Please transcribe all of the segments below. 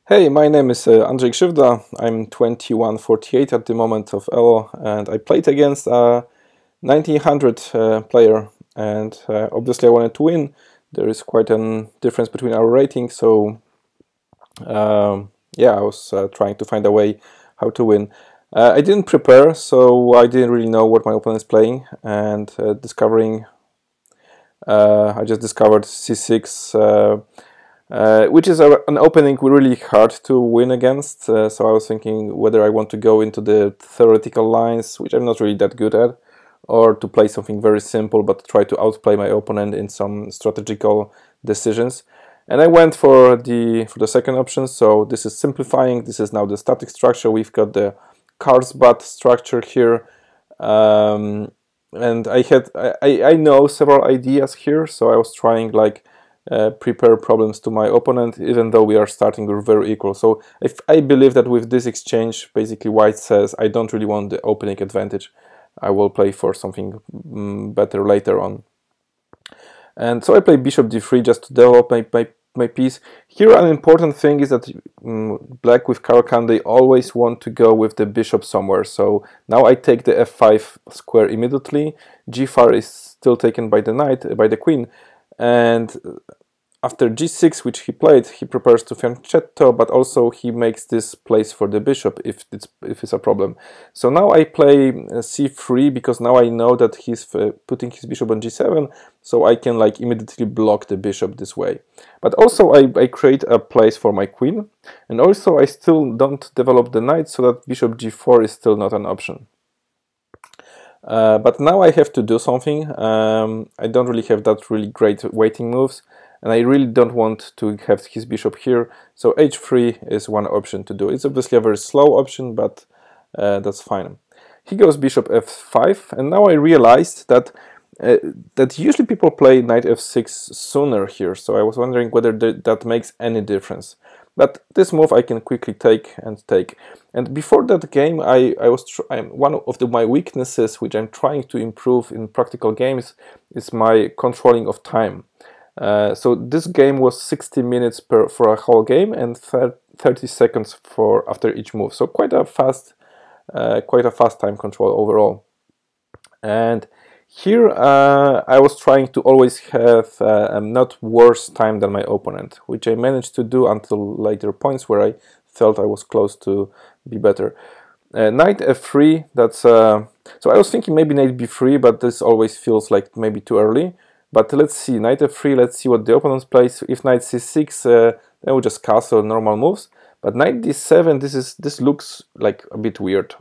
Hey, my name is Andrzej Krzywda. I'm 2148 at the moment of ELO, and I played against a 1900 player, and obviously I wanted to win. There is quite a difference between our ratings, so yeah, I was trying to find a way how to win. I didn't prepare, so I didn't really know what my opponent is playing, and I just discovered c6. Which is an opening really hard to win against, so I was thinking whether I want to go into the theoretical lines, which I'm not really that good at, or to play something very simple but try to outplay my opponent in some strategical decisions. And I went for the second option, so this is simplifying. This is now the static structure. We've got the Carlsbad structure here, and I know several ideas here, so I was trying like prepare problems to my opponent, even though we are starting with very equal. So if I believe that with this exchange, basically white says, I don't really want the opening advantage. I will play for something better later on. And so I play bishop d3 just to develop my piece. Here an important thing is that black with Caro-Kann, they always want to go with the bishop somewhere. So now I take the f5 square immediately. g4 is still taken by the knight, by the queen. And after g6, which he played, he prepares to fianchetto, but also he makes this place for the bishop if it's a problem. So now I play c3 because now I know that he's putting his bishop on g7, so I can like immediately block the bishop this way. But also I create a place for my queen, and also I still don't develop the knight, so that bishop g4 is still not an option. But now I have to do something. I don't really have that really great waiting moves, and I really don't want to have his bishop here, so h3 is one option to do. It's obviously a very slow option, but that's fine. He goes bishop f5, and now I realized that usually people play knight f6 sooner here, so I was wondering whether that makes any difference. But this move I can quickly take. And before that game, one of my weaknesses, which I'm trying to improve in practical games, is my controlling of time. So this game was 60 minutes for a whole game and 30 seconds after each move. So quite a fast time control overall. And here I was trying to always have not worse time than my opponent, which I managed to do until later points where I felt I was close to be better. Knight f3, that's so I was thinking maybe knight b3, but this always feels like maybe too early. But let's see, knight f3, let's see what the opponent plays. If knight c6, then we just castle normal moves. But knight d7, this looks like a bit weird.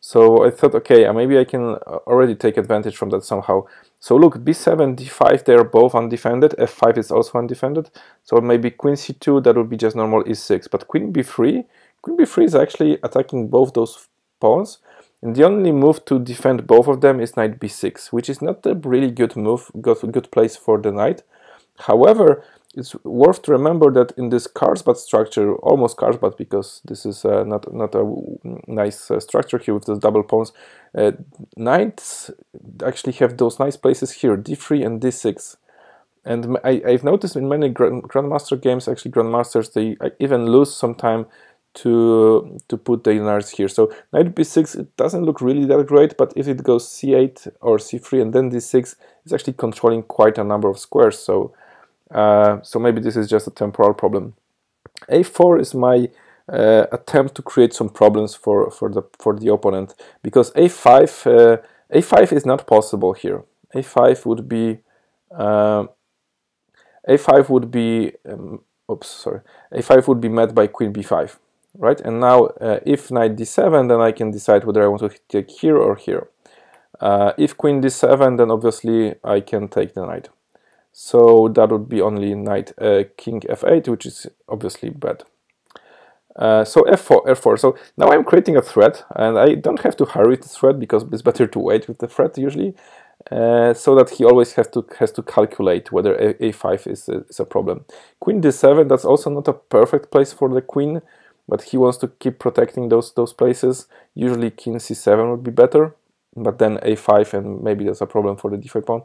So I thought, okay, maybe I can already take advantage from that somehow. So look, b7, d5, they're both undefended. f5 is also undefended. So maybe queen c2, that would be just normal e6. But queen b3 is actually attacking both those pawns. And the only move to defend both of them is knight b6, which is not a really good move, good place for the knight. However, it's worth to remember that in this Carlsbad structure, almost Carlsbad because this is not a nice structure here with those double pawns, knights actually have those nice places here, d3 and d6. And I've noticed in many grandmaster games, actually grandmasters, they even lose some time to put the knights here. So knight b6, it doesn't look really that great, but if it goes c8 or c3 and then d6, it's actually controlling quite a number of squares. So maybe this is just a temporal problem. a4 is my attempt to create some problems for the opponent, because a5 is not possible here. a5 would be met by queen b5. Right, and now if knight d7, then I can decide whether I want to take here or here. If queen d7, then obviously I can take the knight. So that would be only knight king f8, which is obviously bad. So f4. So now I'm creating a threat, and I don't have to hurry the threat because it's better to wait with the threat usually, so that he always has to calculate whether a5 is a problem. Queen d7, that's also not a perfect place for the queen, but he wants to keep protecting those places. Usually king c7 would be better, but then a5, and maybe that's a problem for the d5 pawn.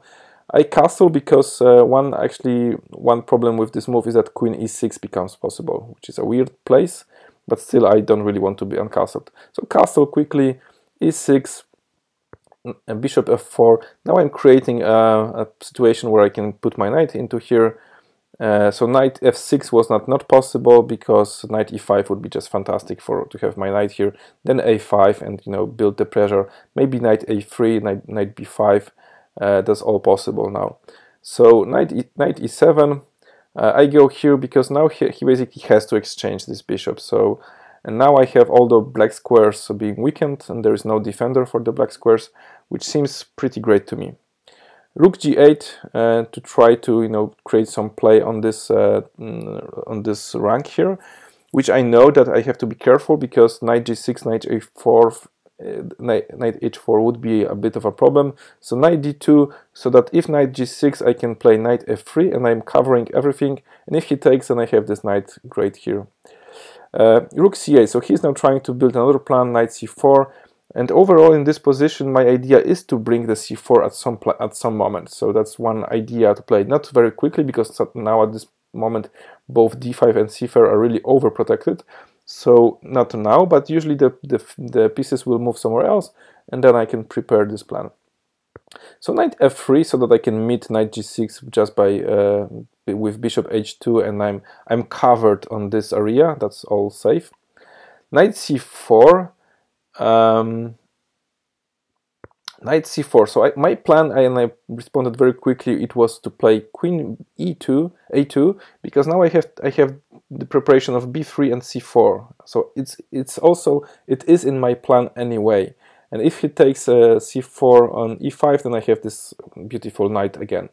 I castle because one problem with this move is that queen e6 becomes possible, which is a weird place, but still I don't really want to be uncastled. So castle quickly, e6, and bishop f4. Now I'm creating a situation where I can put my knight into here. So knight f6 was not possible because knight e5 would be just fantastic to have my knight here. Then a5 and build the pressure. Maybe knight a3, knight b5. That's all possible now. So knight e7. I go here because now he basically has to exchange this bishop. So and now I have all the black squares being weakened, and there is no defender for the black squares, which seems pretty great to me. Rook g8 to try to create some play on this rank here, which I know that I have to be careful because knight g6, knight a4, knight h4 would be a bit of a problem. So knight d2, so that if knight g6 I can play knight f3 and I'm covering everything, and if he takes then I have this knight great here. Rook c8, so he's now trying to build another plan, knight c4, and overall in this position my idea is to bring the c4 at some moment. So that's one idea to play, not very quickly because now at this moment both d5 and c4 are really overprotected. So not now, but usually the pieces will move somewhere else, and then I can prepare this plan. So knight f3, so that I can meet knight g6 just by with bishop h2, and I'm covered on this area. That's all safe. Knight c4. Knight c4. So my plan, and I responded very quickly, it was to play queen a2, because now I have the preparation of b3 and c4. So it is in my plan anyway. And if he takes c4 on e5, then I have this beautiful knight again.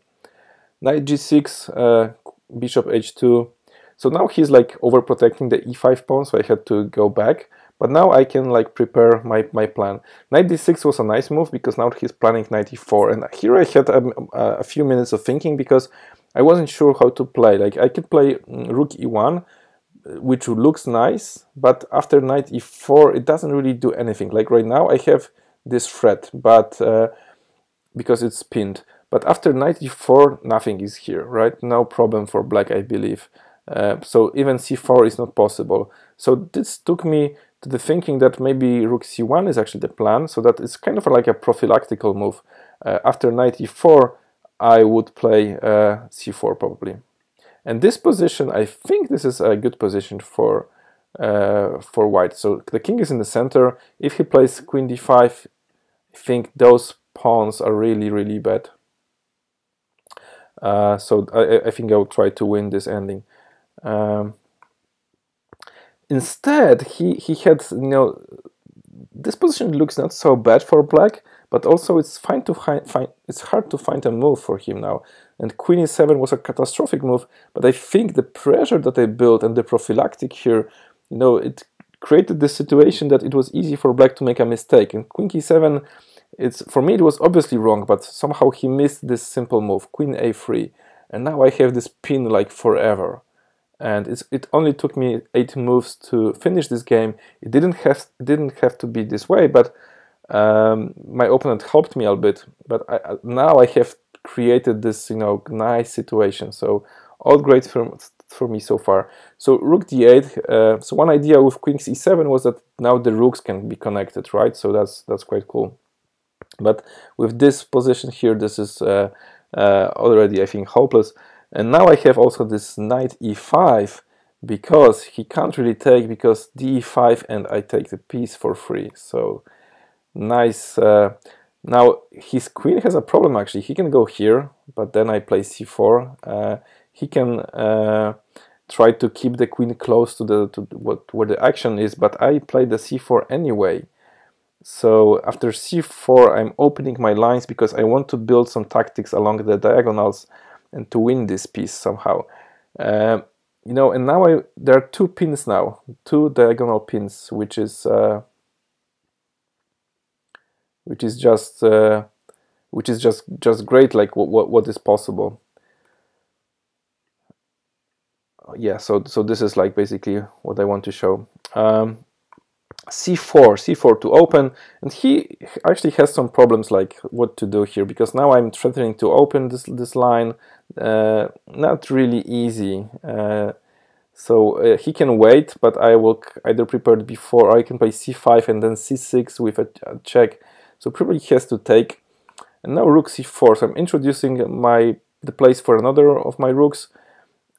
Knight g6, bishop h2. So now he's like overprotecting the e5 pawn, so I had to go back. But now I can prepare my plan. Knight d6 was a nice move because now he's planning knight e4, and here I had a few minutes of thinking because I wasn't sure how to play. I could play rook e1, which looks nice, but after knight e4 it doesn't really do anything. Like right now I have this threat, but because it's pinned. But after knight e4 nothing is here, right? No problem for black, I believe. So even c4 is not possible. So this took me to the thinking that maybe rook c1 is actually the plan, so that it's kind of like a prophylactical move. After knight e4 I would play c4 probably. And this position, I think this is a good position for white. So the king is in the center. If he plays queen d5, I think those pawns are really, really bad. So I think I'll try to win this ending. Instead, he had, this position looks not so bad for black, but also it's it's hard to find a move for him now. And queen e7 was a catastrophic move, but I think the pressure that I built and the prophylactic here, it created this situation that it was easy for black to make a mistake. And queen e7, for me it was obviously wrong, but somehow he missed this simple move, queen a3, and now I have this pin like forever. And it only took me 8 moves to finish this game. It didn't have to be this way, but my opponent helped me a bit. But now I have created this nice situation. So all great for me so far. So rook d8. So one idea with queen e7 was that now the rooks can be connected, right? So that's quite cool. But with this position here, this is already, I think, hopeless. And now I have also this knight e5 because he can't really take, because d5 and I take the piece for free. So nice. Now his queen has a problem actually. He can go here, but then I play c4. He can try to keep the queen close to where the action is, but I play the c4 anyway. So after c4 I'm opening my lines because I want to build some tactics along the diagonals and to win this piece somehow. And now there are 2 pins now, 2 diagonal pins, which is just great. Like what is possible? Yeah. So this is like basically what I want to show. c4 to open, and he actually has some problems like what to do here, because now I'm threatening to open this line. Not really easy. So he can wait, but I will either prepare it before, or I can play c5 and then c6 with a check. So probably he has to take. And now rook c4. So I'm introducing the place for another of my rooks,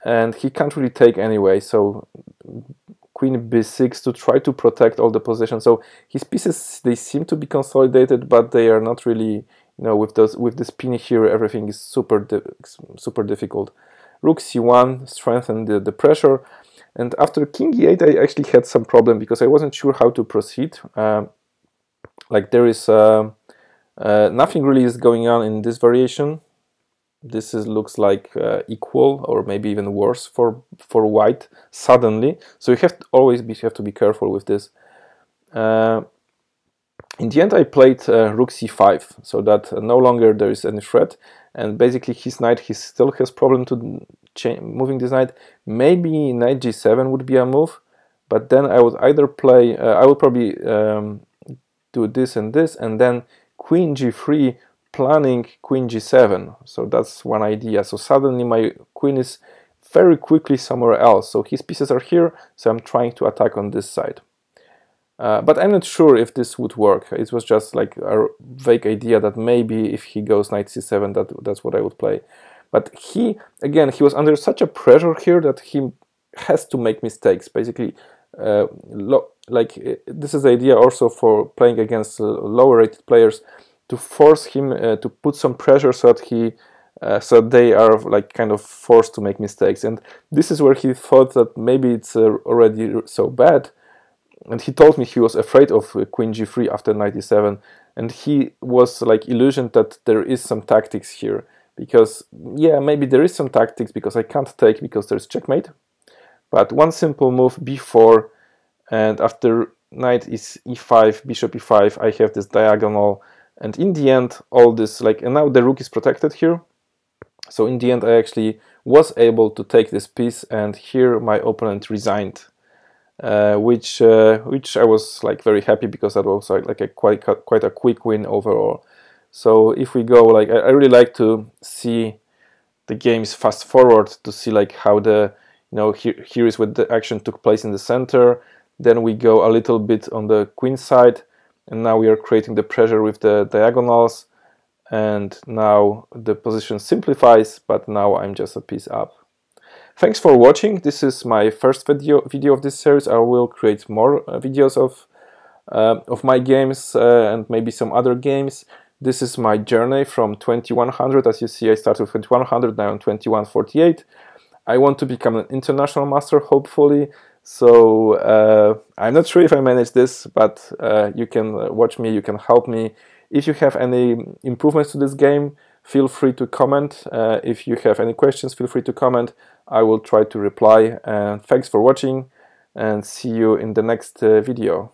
and he can't really take anyway. So queen b6 to try to protect all the positions. So his pieces, they seem to be consolidated, but they are not really. With this pin here, everything is super difficult. Rook c1 strengthened the pressure, and after king e8 I actually had some problem because I wasn't sure how to proceed. Like there is nothing really is going on in this variation. This looks like equal or maybe even worse for white suddenly. So you have to be careful with this. In the end, I played rook c5, so that no longer there is any threat, and basically his knight, he still has problem to moving this knight. Maybe knight g7 would be a move, but then I would either play, I would probably do this, and then queen g3, planning queen g7. So that's one idea. So suddenly my queen is very quickly somewhere else. So his pieces are here, so I'm trying to attack on this side. But I'm not sure if this would work. It was just like a vague idea that maybe if he goes knight c7, that's what I would play. But he was under such a pressure here that he has to make mistakes. Basically, this is the idea also for playing against lower rated players, to force him to put some pressure so that so they are like kind of forced to make mistakes. And this is where he thought that maybe it's already so bad. And he told me he was afraid of queen g3 after knight e7, and he was like illusioned that there is some tactics here, because yeah, maybe there is some tactics because I can't take because there's checkmate. But one simple move b4, and after knight is e5, bishop e5, I have this diagonal, and in the end all this and now the rook is protected here. So in the end I actually was able to take this piece, and here my opponent resigned. Which I was like very happy, because that was like a quite a quick win overall. So if we go I really like to see the games fast forward to see like how the here is what the action took place in the center. Then we go a little bit on the queen side, and now we are creating the pressure with the diagonals, and now the position simplifies, but now I'm just a piece up. Thanks for watching. This is my first video of this series. I will create more videos of my games and maybe some other games. This is my journey from 2100. As you see, I started with 2100, now I'm 2148. I want to become an international master, hopefully. So I'm not sure if I manage this, but you can watch me, you can help me. If you have any improvements to this game, feel free to comment. If you have any questions, feel free to comment. I will try to reply. And thanks for watching, and see you in the next video.